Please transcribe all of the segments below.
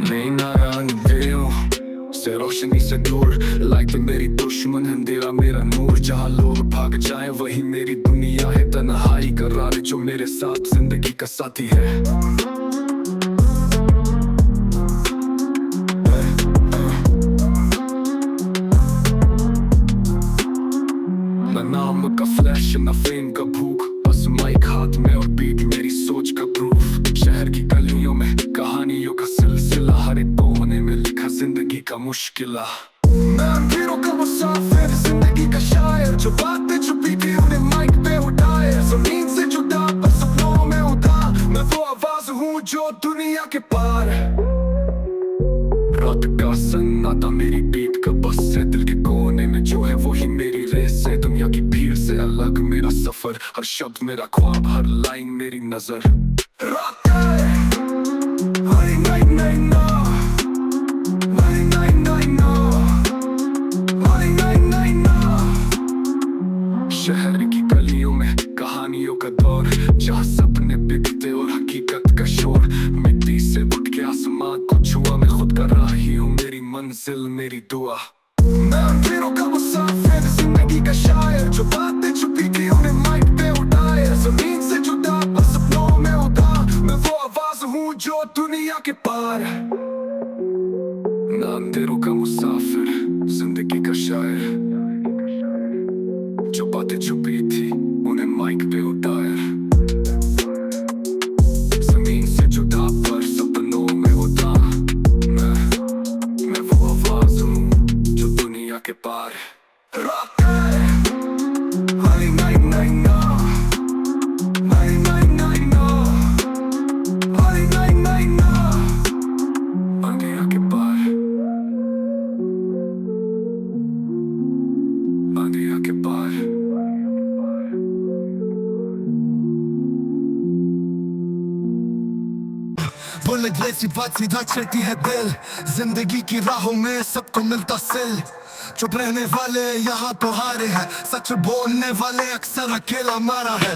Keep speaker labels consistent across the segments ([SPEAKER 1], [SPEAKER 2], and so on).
[SPEAKER 1] नहीं नाराज गए हो से रोशनी से दूर, लाइट मेरी दुश्मन है, अंधेरा मेरा नूर। जहाँ लोग भाग जाए वही मेरी दुनिया है, तन्हाई का राज जो मेरे साथ जिंदगी का साथी है। ना नाम का फ्लैश ना फेम का भूख, बस माइक हाथ में और बीट मेरी सोच का प्रूफ। शहर की गलियों में कहानियों का सिलसिला, हर एक कोने में लिखा जिंदगी का मुश्किला। मैं अंधेरों का मुसाफिर, जिंदगी का शायर, जो बातें छुपी थी उन्हें माइक पे उठाए। जमीन से जुदा पर सपनों में उदा, मैं वो आवाज हूँ जो दुनिया के पार है। रात का सन्नाटा मेरी बीट का बस है, दिल के कोने में जो है वही मेरी रेस है। दुनिया की भीड़ से अलग मेरा सफर, हर शब्द मेरा ख्वाब, हर लाइन मेरी नजर। रात है हरी नाइट नाइट ना, हरी नाइट नाइट ना, हरी नाइट नाइट ना। शहर की गलियों में कहानियों का दौर, जहाँ सपने बिकते और हकीकत का शोर। मिट्टी से उठ के आसमान को छुआ, मैं खुद का राही हूँ, मेरी मंजिल मेरी दुआ। मैं अंधेरों का मुसाफिर, जिंदगी का शायर, जो बातें छुपी थी उन्हें माइक पे उठाए। जमीन से जुदा पर सपनों में उदा, मैं वो आवाज हूँ जो दुनिया के पार है। मैं अंधेरों का मुसाफिर, जिंदगी का शायर, जो बातें छुपी थी उन्हें माइक पे उठाए। जमीन से जुदा पर सपनों में उदा, मैं वो आवाज हूँ जो दुनिया के पार है। रात है हरी नाइट नाइट ना, हरी नाइट नाइट ना, हरी नाइट नाइट ना। अंधेरा के पार, अंधेरा के पार।
[SPEAKER 2] बुलेट जैसी बात सीधा चलती है दिल, जिंदगी की राहों में सबको मिलता सिल। चुप रहने वाले यहाँ तो हारे हैं, सच बोलने वाले अक्सर अकेला मारा है।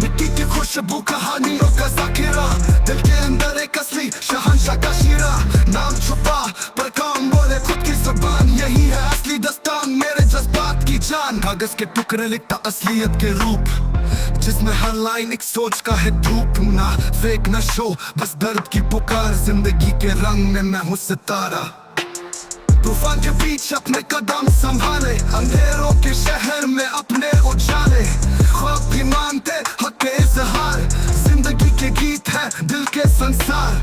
[SPEAKER 2] मिट्टी की खुशबू कहानियों का ज़ाकिरा, दिल के अंदर एक असली शहंशाह का शीरा। नाम छुपा पर काम बोले खुद की जुबान, यही है असली दस्तान मेरे जज्बात की जान। कागज के टुकड़े लिखता असलियत के रूप, जिसमें हर लाइन एक सोच का है धूप। ना फेक न शो, बस दर्द की पुकार, जिंदगी के रंग में मैं हूँ सितारा। तूफान के बीच अपने कदम संभाले, अंधेरों के शहर में अपने उजाले। ख्वाब भी मानते हक के इजहार, जिंदगी के गीत है दिल के संसार।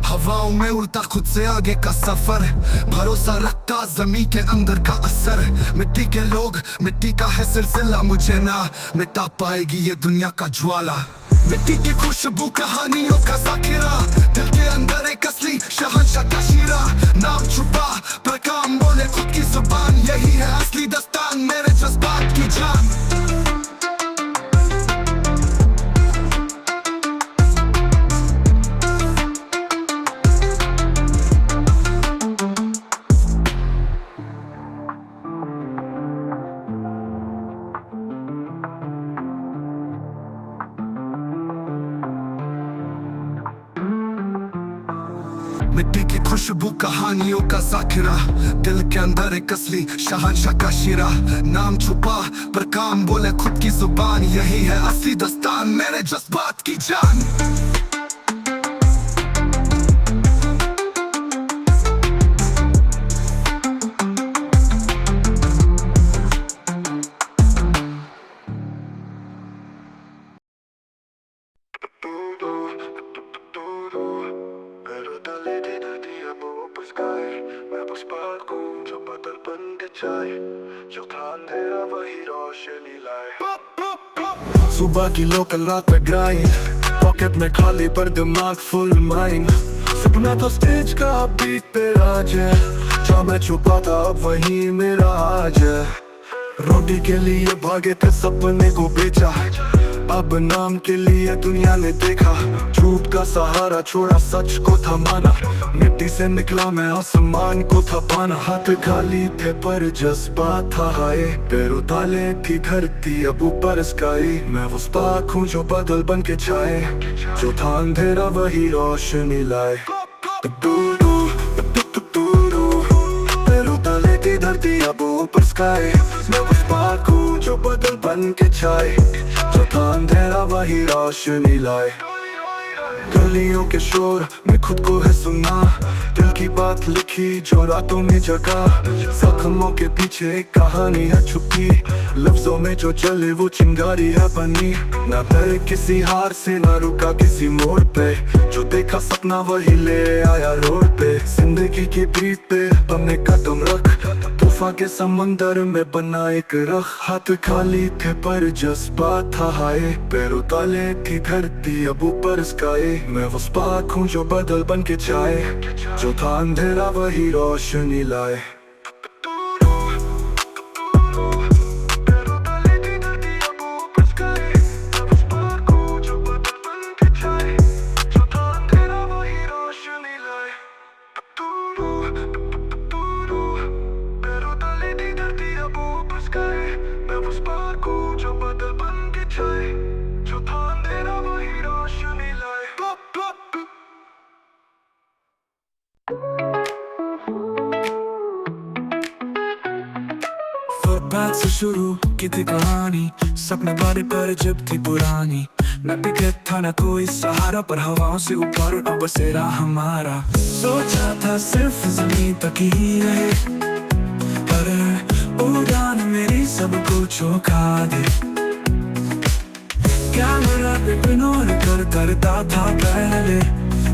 [SPEAKER 2] हवाओं में उड़ता खुद से आगे का सफर, भरोसा रखता जमीन के अंदर का असर। मिट्टी के लोग मिट्टी का है सिलसिला, मुझे ना मिटा पाएगी ये दुनिया का ज्वाला। मिट्टी की खुशबू कहानियों का ज़ाकिरा, दिल के अंदर एक असली शहंशाह का शीरा। नाम छुपा पर काम बोले खुद की जुबान, यही है असली दस्तान मेरे जज्बात की जान। मिट्टी की खुशबू कहानियों का ज़ाकिरा, दिल के अंदर एक असली शहंशाह का शीरा। नाम छुपा पर काम बोले खुद की जुबान, यही है असली दस्तान मेरे जज्बात की जान।
[SPEAKER 1] सुबह की लोकल रात में ग्राइंड, पॉकेट में खाली पर दिमाग फुल माइंड। सपना तो स्टेज का बीट पे राज है, जो मैं छुपा था अब वही मेरा आज है। रोटी के लिए भागे थे सपने को बेचा, अब नाम के लिए दुनिया ने देखा। झूठ का सहारा छोड़ा सच को थमाना, मिट्टी से निकला मैं आसमान को थपाना। हाथ खाली थे पर जज्बा था हाय, पैरों ताले थी धरती अब ऊपर स्काई। मैं वो स्पार्क हूँ जो बादल बन के छाए, जो था अंधेरा वही रोशनी लाए।
[SPEAKER 2] ऊपर स्काई। मैं वो स्पार्क हूँ जो बादल बन के छाए, जो था अंधेरा वही रोशनी लाए। गलियों के शोर में खुद को है सुना, दिल की बात लिखी जो रातों में जगा। जख्मों के पीछे एक कहानी है छुपी, लफ्जों में जो चले वो चिंगारी है बनी। ना डरे किसी हार से, ना रुका किसी मोड़ पे, जो देखा सपना वही ले आया रोड पे। जिंदगी की बीत पे हमने कदम रख, तूफान के समंदर में बना एक रख। हाथ खाली थे पर जज्बा था हाय, पैरों तले थी धरती अब ऊपर स्काई। मैं वो स्पार्क हूँ जो बादल बन के छाए, जो था अंधेरा वही रोशनी लाए।
[SPEAKER 1] बात से शुरू की थी कहानी, सपने वाले पर जब थी पुरानी। मैं बिखरे था ना कोई सहारा, पर हवाओं से ऊपर अब बसेरा हमारा। सोचा था सिर्फ जमीन तक ही रहे, पर उड़ान मेरी सबको चौंका दे। कैमरा पे इग्नोर करता था पहले,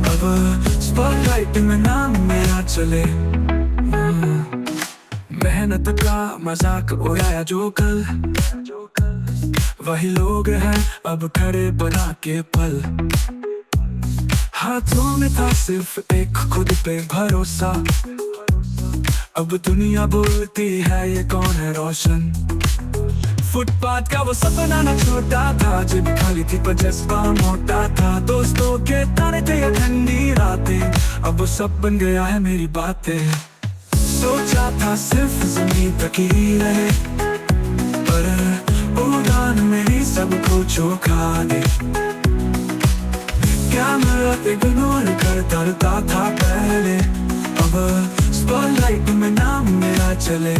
[SPEAKER 1] अब स्पॉटलाइट में नाम मेरा चले। मेहनत का मजाक उड़ाया जो कल, वही लोग हैं अब खड़े बना के पल। हाथों में था सिर्फ एक खुद पे भरोसा, अब दुनिया बोलती है ये कौन है रोशन। फुटपाथ का वो सपना ना छोटा था, जेब खाली थी पर जज्बा मोटा था। दोस्तों के ताने थे ये ठंडी रातें, अब वो सब बन गया है मेरी बातें। सोचा था सिर्फ जमीन तक ही रहे, पर उड़ान मेरी सबको चौंका दे। कैमरा इग्नोर करता था पहले, अब स्पॉटलाइट में नाम मेरा चले।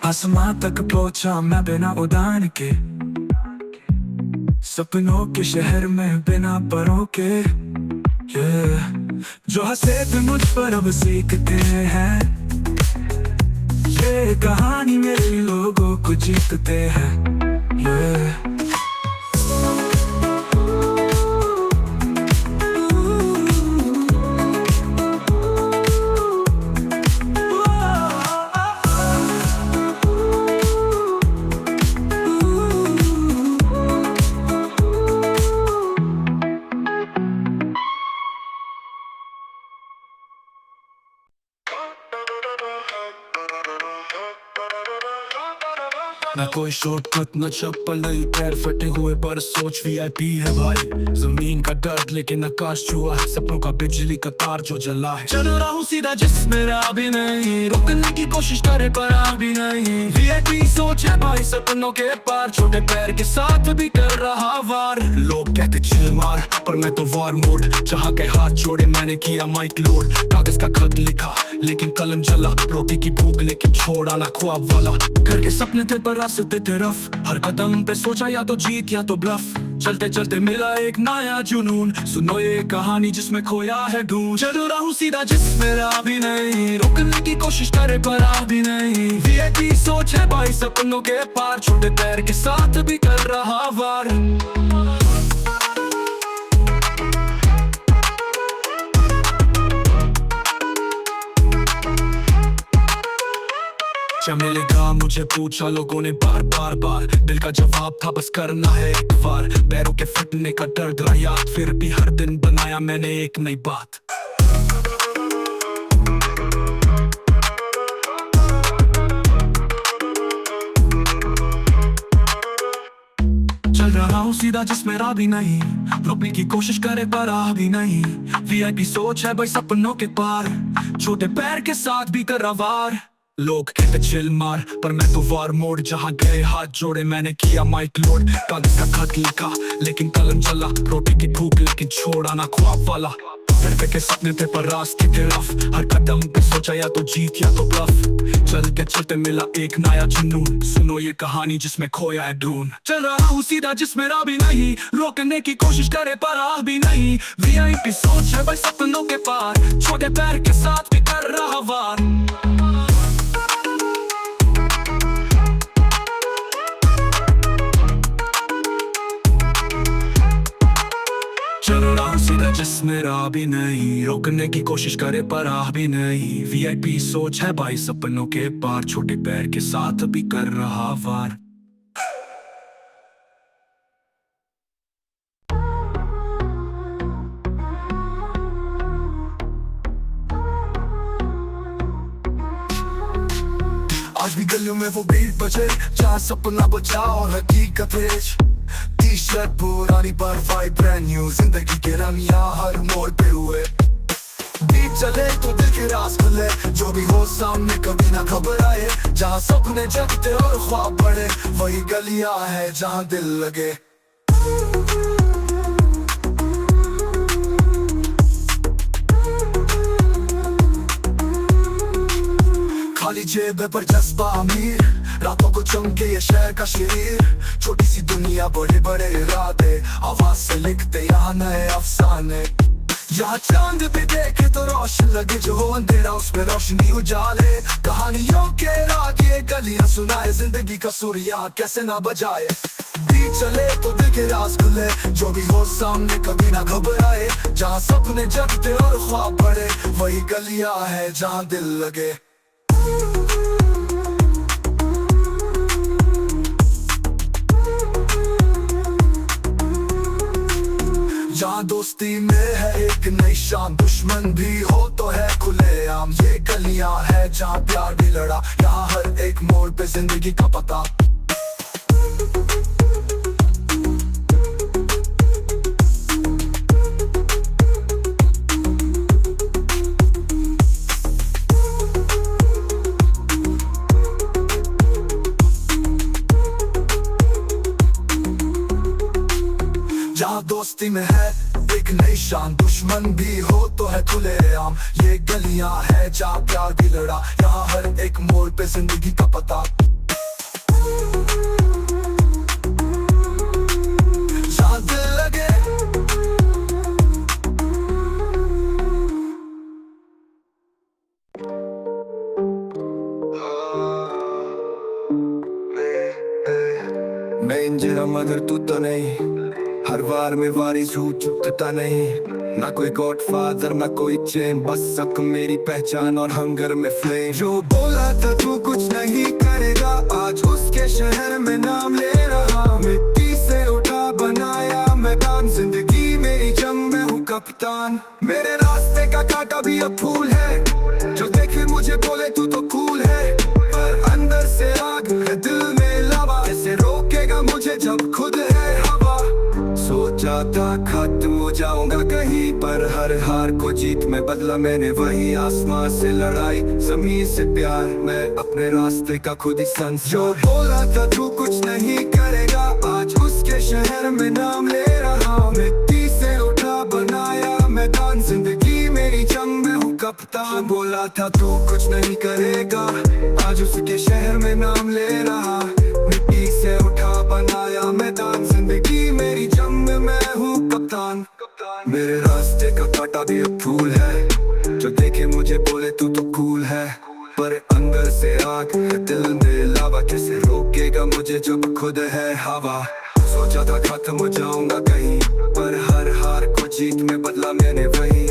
[SPEAKER 1] आसमां तक पहुंचा मैं बिना उड़ान के, सपनों के शहर में बिना परों के। जो हंसे थे मुझ पर अब सीखते हैं, ये कहानी मेरे लोगों को जीतते हैं। ना कोई शॉर्टकट न चप्पल नहीं पैर फटे हुए पर सोच VIP है भाई। जमीन का दर्द लेकिन आकाश छुआ है, सपनों का बिजली का तार जो जला है। चल रहा हूँ सीधा जिसमें अभी नहीं, रुकने की कोशिश करे पर अभी नहीं। VIP सोच है भाई सपनों के पार, छोटे पैर के साथ भी कर रहा वार। लोग कहते चिल मार पर मैं तो वार मोड, जहाँ के हाथ जोड़े मैंने किया माइक लोड। कागज का खत लिखा लेकिन कलम जला, रोटी की भूख लेकिन छोड़ा ना ख्वाब वाला। घर के सपने थे पर रास्ते थे रफ, हर कदम पे सोचा या तो जीत या तो ब्लफ। चलते चलते मिला एक नया जुनून, सुनो ये कहानी जिसमें खोया है ढूंढ। चल रहा हूँ सीधा जिसमें अभी नहीं, रुकने की कोशिश करे पर अभी नहीं। VIP सोच है भाई सपनों के पार, छोटे पैर के साथ भी कर रहा वार। क्या मिलेगा मुझे पूछा लोगों ने बार बार, दिल का जवाब था बस करना है एक बार। पैरों के फटने का दर्द रहा याद, फिर भी हर दिन बनाया मैंने एक नई बात। चल रहा हूँ सीधा जिसमें राह भी नहीं, रुकने की कोशिश करे पर आ भी नहीं। VIP सोच है भाई सपनों के पार, छोटे पैर के साथ भी कर रहा वार। लोग कहते चिल मार पर मैं तो वार मोड, जहाँ गए हाथ जोड़े मैंने किया माइक लोड। कागज का खत लिखा लेकिन कलम चला, रोटी की भूख लेकिन छोड़ा ना ख्वाब वाला। फिर बुढ़ापे के सपने थे पर रास्ते थे रफ। हर कदम पे सोचा या तो जीत या तो ब्लफ। चलते चलते मिला एक नया जुनून, सुनो ये कहानी जिसमें खोया है ढूंढ। चल रहा हूँ सीधा जिसमें राह भी नहीं, रोकने की कोशिश करे पर राह भी नहीं। VIP सोच है भाई सपनों के पार, छोटे पैर के साथ भी कर रहा वार। चल रहा हूँ सीधा जिसमें राह भी नहीं, रोकने की कोशिश करे पर राह भी नहीं। VIP सोच है भाई सपनों के पार, छोटे पैर के साथ भी कर रहा वार।
[SPEAKER 2] आज भी गलियों में वो भीड़ बचे, जहाँ सपना बचा और हकीकत रेच। टी-शर्ट पुरानी पर वाइब ब्रांड न्यू, जिंदगी के रंग यहाँ हर मोड़ पे हुए। बीत चले तो दिल के राज खुले, जो भी हो सामने कभी ना घबराए। जहाँ सपने जगते और ख्वाब बढ़े, वही गलियां है जहाँ दिल लगे। खाली जेब पर जज्बा अमीर, रातों को चमके ये शहर का शरीर। छोटी सी दुनिया बड़े बड़े इरादे, आवाज से लिखते यहाँ नए अफसाने। यहाँ चांद भी देखे तो रोशन लगे, जो हो अंधेरा उसमें रोशनी उजाले। कहानियों के राग ये गलियां सुनाए, जिंदगी का सुर यहाँ कैसे ना बजाए। बीत चले तो दिल के राज खुले, जो भी हो सामने कभी ना घबराए। जहाँ सपने जगते और ख्वाब बढ़े, वही गलियां है जहाँ दिल लगे। जहाँ दोस्ती में है एक नई शान, दुश्मन भी हो तो है खुलेआम। ये गलियां है जहाँ प्यार भी लड़ा, यहाँ हर एक मोड़ पे जिंदगी का पता। जहाँ दोस्ती में है एक नई शान, दुश्मन भी हो तो है खुलेआम। ये गलियां है जहाँ प्यार भी लड़ा, यहाँ हर एक मोड़ पे जिंदगी का पता। जहाँ दिल लगे मैं इंजरा मगर तू तो नहीं, हर बार में वारी झूठता नहीं। ना कोई गॉडफादर ना कोई चेन, बस सक मेरी पहचान और हंगर में फ्लेम। जो बोला था तू कुछ नहीं करेगा, आज उसके शहर में नाम ले रहा। मिट्टी से उठा बनाया मैदान, जिंदगी मेरी जंग में हूँ कप्तान। मेरे रास्ते का कांटा भी अब फूल है, जो देखे मुझे बोले तू तो कूल है। पर अंदर से आग है दिल में लावा, ऐसे रोकेगा मुझे जब खुद है हवा। सोचा था खत्म हो जाऊंगा कहीं, पर हर हार को जीत में बदला मैंने वही। आसमां से लड़ाई जमीन से प्यार, मैं अपने रास्ते का खुद ही संस। जो बोला था तू कुछ नहीं करेगा, आज उसके शहर में नाम ले रहा। मिट्टी से उठा बनाया मैदान, जिंदगी मेरी जंग में हूँ कप्तान। बोला था तू कुछ नहीं करेगा, आज उसके शहर में नाम ले रहा। मिट्टी से उठा बनाया मैदान, जिंदगी मेरी जंग में मैं हूँ कप्तान। मेरे रास्ते का कांटा भी अब फूल है, जो देखे मुझे बोले तू तो कूल है। पर अंदर से आग है दिल में लावा, कैसे रोकेगा मुझे जब खुद है हवा। सोचा था खत्म हो जाऊंगा कहीं, पर हर हार को जीत में बदला मैंने वही।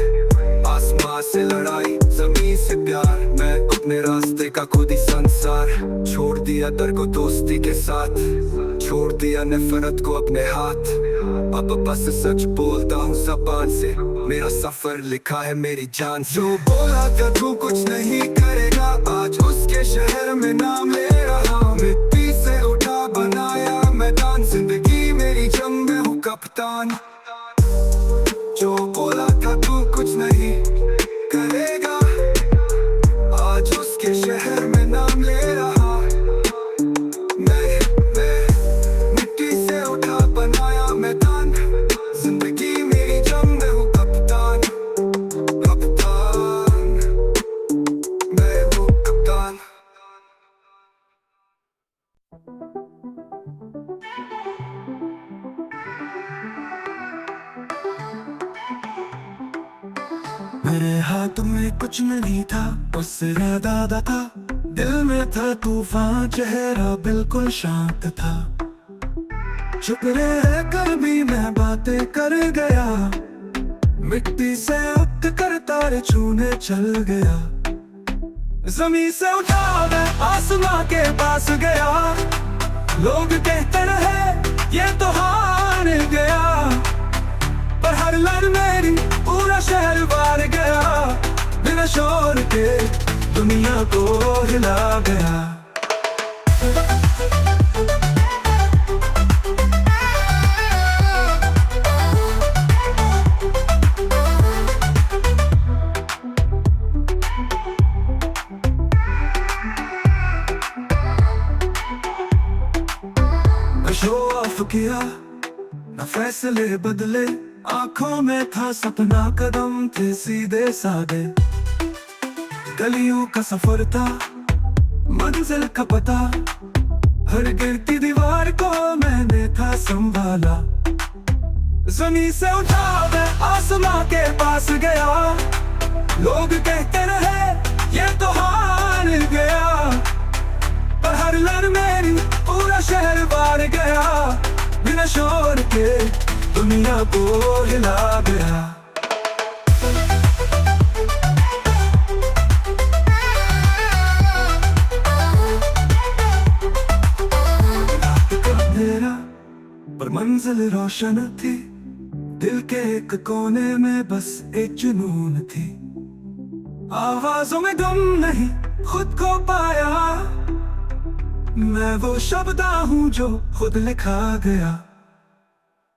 [SPEAKER 2] आसमां से लड़ाई जमीन से प्यार, मैं अपने रास्ते का खुद ही संसार। छोड़ दिया डर को दोस्ती के साथ, छोड़ दिया नफरत को अपने हाथ। अब बस सच बोलता हूँ ज़बान से, मेरा सफर लिखा है मेरी जान। जो बोला था तू कुछ नहीं करेगा, आज उसके शहर में नाम ले रहा। मिट्टी से उठा बनाया मैदान, जिंदगी मेरी जंग में हूँ कप्तान। जो बोला था तू कुछ नहीं करेगा, आज उसके शहर में नाम ले रहा। मैं मिट्टी से उठा बनाया मैदान, जिंदगी मेरी जंग में हूँ कप्तान। मेरे हाथ में कुछ नहीं था, बस इरादा था। दिल में था तूफान, चेहरा बिल्कुल शांत था। चुप रह कर भी मैं बातें कर गया, मिट्टी से उठ कर तारे छूने चल गया। जमीन से उठा मैं आसमां के पास गया, लोग कहते रहे ये तो हार गया, पर हर लड़ मेरी पूरा शहर वार गया। बिना शोर के दुनिया को हिला गया। शो ऑफ किया ना फैसले बदले, आंखों में था सपना, कदम थे सीधे साधे। गलियों का सफर था, मंजिल का पता, हर गिरती दीवार को मैंने था संभाला। जमीन से उठा मैं आसमां के पास गया, लोग कहते रहे ये तो हार गया, पर हर लड़ मेरी पूरा शहर वार गया। बिना शोर के दुनिया को हिला गया। रात का अंधेरा पर मंजिल रोशन थी, दिल के एक कोने में बस एक जुनून थी। आवाजों में दम नहीं खुद को पाया, मैं वो शब्द हूँ जो खुद लिखा गया।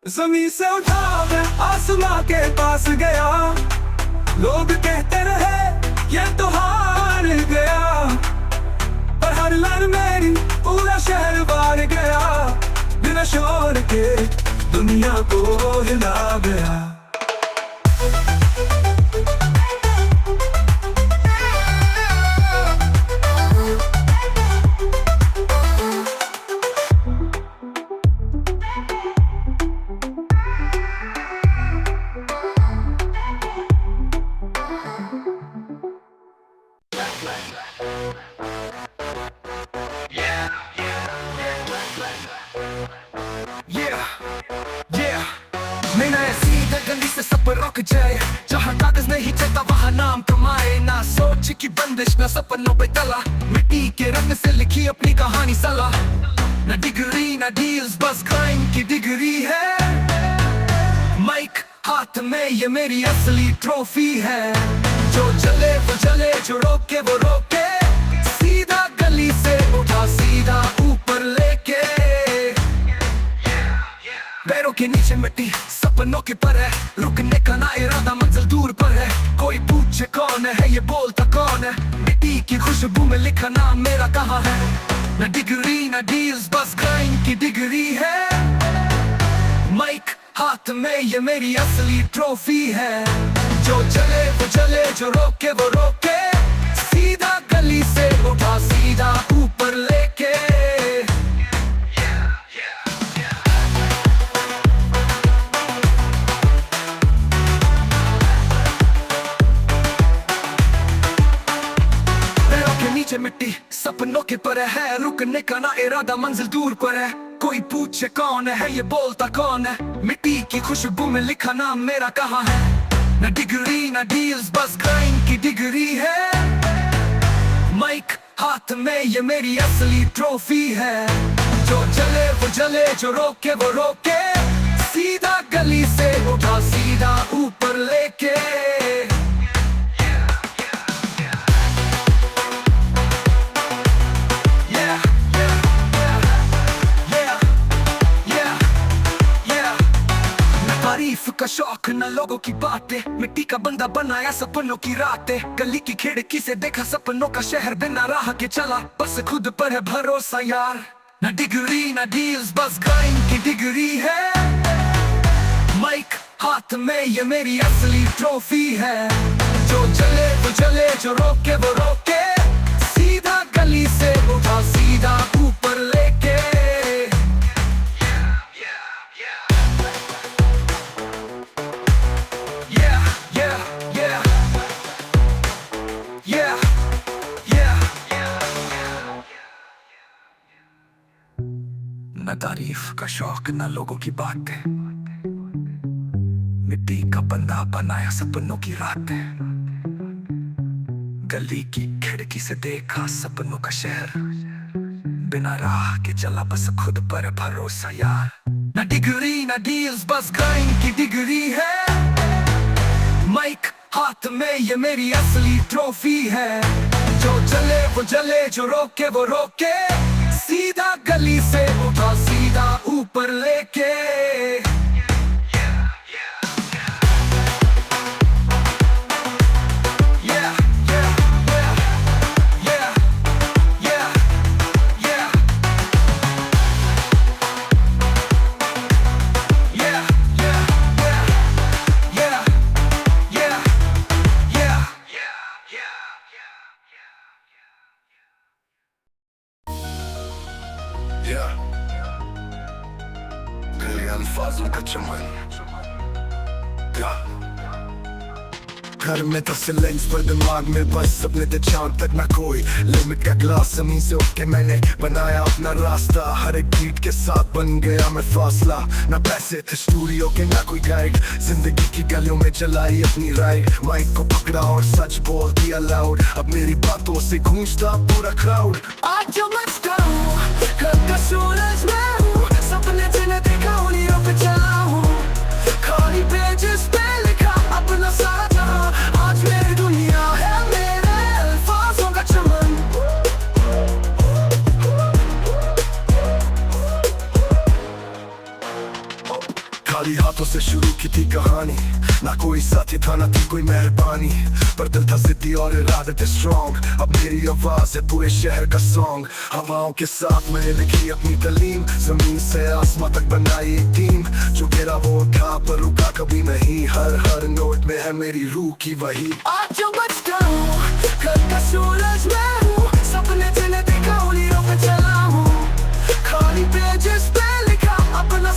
[SPEAKER 2] जमीन से उठा मैं आसमां के पास गया, लोग कहते रहे ये तो हार गया, पर हर लड़ मेरी पूरा शहर वार गया। बिना शोर के दुनिया को हिला गया। मैंने सीधे गली से सब रुक जाए, जहाँ कागज नहीं चलता वहाँ नाम कमाए। ना सोच की बंदिश ना सपनों पे तला, मिट्टी के रंग से लिखी अपनी कहानी सला। ना डिग्री ना डील्स, बस क्राइम की डिग्री है। माइक हाथ में ये मेरी असली ट्रॉफी है। जो चले वो चले, जो रोके वो रोके, सीधा गली से उठा सीधा ऊपर लेके। पैरों के नीचे मिट्टी सपनों के पर है, रुकने का ना इरादा मंजिल दूर पर है। कोई पूछे कौन है ये बोलता कौन है, मिट्टी की खुशबू में लिखा नाम मेरा कहाँ है। ना डिग्री ना डील्स, बस क्राइम की डिग्री है। माइक हाथ में ये मेरी असली ट्रॉफी है। जो चले वो चले, जो रोके वो रोके, सीधा गली से उठा सीधा ऊपर लेके। नीचे मिट्टी सपनों के पर है, रुकने का ना इरादा मंजिल दूर पर है। कोई पूछे कौन है ये बोलता कौन है, मिट्टी की खुशबू में लिखा नाम मेरा कहाँ है। ना डिग्री ना डील्स, बस क्राइम की डिग्री है। माइक हाथ में ये मेरी असली ट्रॉफी है। जो चले वो चले, जो रोके वो रोके, सीधा गली से उठा सीधा ऊपर लेके। तारीफ का शौक न लोगों की बातें, मिट्टी का बंदा बनाया सपनों की रातें। गली की खिड़की से देखा सपनों का शहर, बिना राह के चला बस खुद पर है भरोसा यार। ना डिग्री ना डील्स, बस क्राइम की डिग्री है। माइक हाथ में ये मेरी असली ट्रॉफी है। जो चले वो चले, जो रोके वो रोके, सीधा गली से उठा सीधा ऊपर लेके।
[SPEAKER 1] न तारीफ का शौक न लोगों की बातें, मिट्टी का बंदा बनाया सपनों की रातें, गली की खिड़की से देखा सपनों का शहर, बिना राह के चला बस खुद पर भरोसा यार। ना डिग्री ना डील्स बस ग्राइंड की डिग्री है, माइक हाथ में ये मेरी असली ट्रॉफी है। जो चले वो जले, जो रोके वो रोके, सीधा गली से उठा सीधा ऊपर लेके। पहले अल्फाजों का चमन, घर में तो सिलेंस पर दिमाग में बस सपने थे चांद तक ना कोई लिमिट का ग्लास। जमीन से उठ के मैंने बनाया अपना रास्ता, हर एक बीट के साथ बन गया मैं फासला। ना पैसे थे स्टूडियो के ना कोई गाइड, जिंदगी की गलियों में चलाई अपनी राइड। माइक को पकड़ा और सच बोल दिया लाउड, अब मेरी बातों से गूंजता पूरा क्राउड। आज जो मचता हूँ कल का सूरज मैं हूँ, सपने जिन्हें देखा उन्हीं पे चला हूँ, खाली पेजेस पे लिखा अपना सारा जहां। आज मेरी दुनिया है मेरे अल्फाजों का चमन। खाली हाथों से शुरू की थी कहानी, ना कोई साथी था ना थी कोई मेहरबानी, पर दिल था जिद्दी और इरादे थे स्ट्रॉन्ग। अब मेरी आवाज है पूरे शहर का सॉन्ग, हवाओं के साथ मैंने लिखी अपनी तालीम, जमीन से आसमां तक बनाई एक टीम। जो गिरा वो था पर रुका कभी नहीं, हर नोट में है मेरी रूह की वही। आज जो बचता हूँ कल का सूरज मैं हूँ, सपने जिन्हें देखा उन्हीं पे चला हूँ, खाली पेजेस पे लिखा अपना